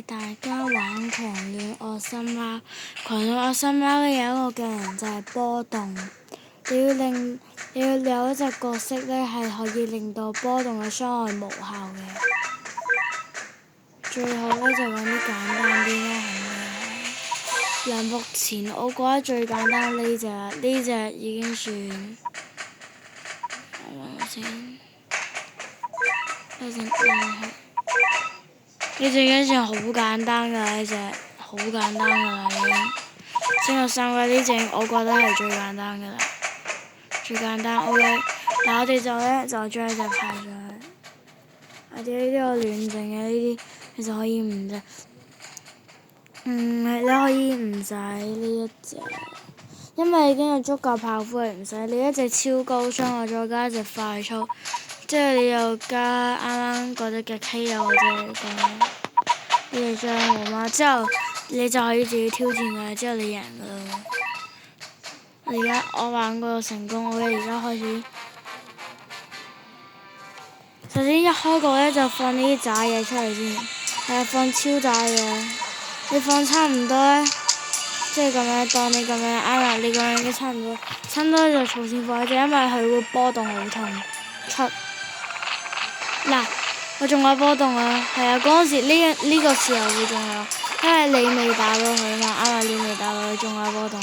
帶大家玩狂戀惡心貓。狂戀惡心貓咧有一個技能就係波動，你要有一隻角色咧係可以令到波動嘅傷害無效嘅。最好咧就揾啲簡單啲啦，係咪？目前我覺得最簡單呢隻已經算。我揾下先。呢隻已經算好簡單㗎啦，呢隻好簡單㗎啦已經。先有三個呢隻，我覺得係最簡單㗎啦，最簡單 OK。嗱我哋就將呢隻派上去。我哋呢個亂整嘅呢啲，其實可以唔使。你可以唔使呢一隻，因為已經有足夠炮灰，唔使你一隻超高傷，我再加一隻快速。即係你又加啱啱嗰隻嘅 K 啊，或者呢隻張護媽，之後你就可以自己挑戰佢，之後你贏噶啦。我玩過成功，我而家開始。首先一開局咧就放呢啲渣嘢出嚟先，係啊，放超渣嘢。你放差唔多咧，即係咁樣當你咁樣啱啦，你咁樣已經差唔多，差唔多就儲錢放喺度，因為佢會波動好痛。嗱，我仲有波動啊，係啊，嗰陣時呢個時候會仲有，因為你未打到佢嘛，啱啊，你未打到佢仲有波動，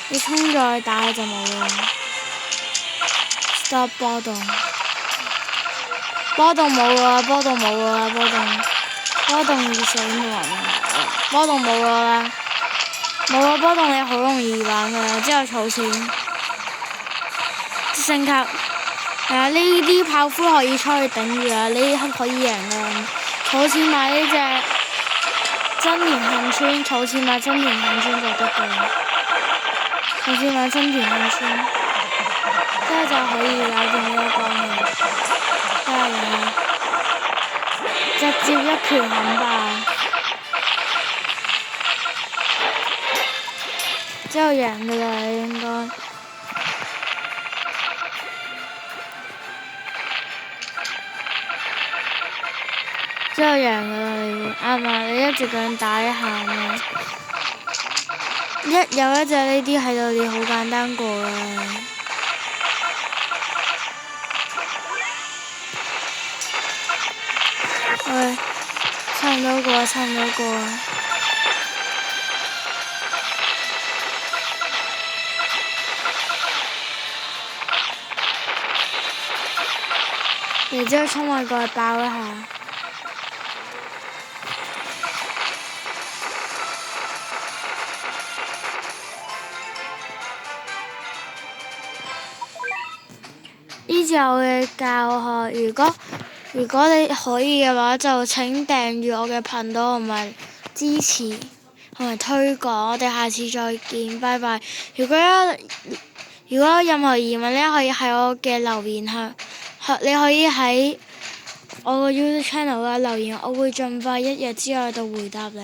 你衝咗去打就冇啦。Stop 波動，波動冇啦，波動冇啦，波動要死亡啊！波動冇啦，冇啦，波動你好容易玩噶，之後儲錢，升級。係啊，呢啲炮灰可以出去頂住啊！呢可以贏㗎，儲錢買呢隻真田幸村，儲錢買真田幸村就得㗎啦。儲錢買真田幸村，之後就可以搞掂呢一關嘅。真係啊！直接一拳冚爆，之後贏㗎啦應該。之後贏㗎啦，你會啱啊！你一直咁樣打一下啊，有一隻呢啲喺度，你好簡單過啦。喂，差唔多過。然之後衝埋過去爆一下。呢次我嘅教學，如果你可以嘅話，就請訂閱我嘅頻道同埋支持同埋推廣。我哋下次再見，拜拜。如果有任何疑問咧，可以喺我嘅留言你可以喺我個 YouTube channel 嘅留言，我會盡快1日之內度回答你。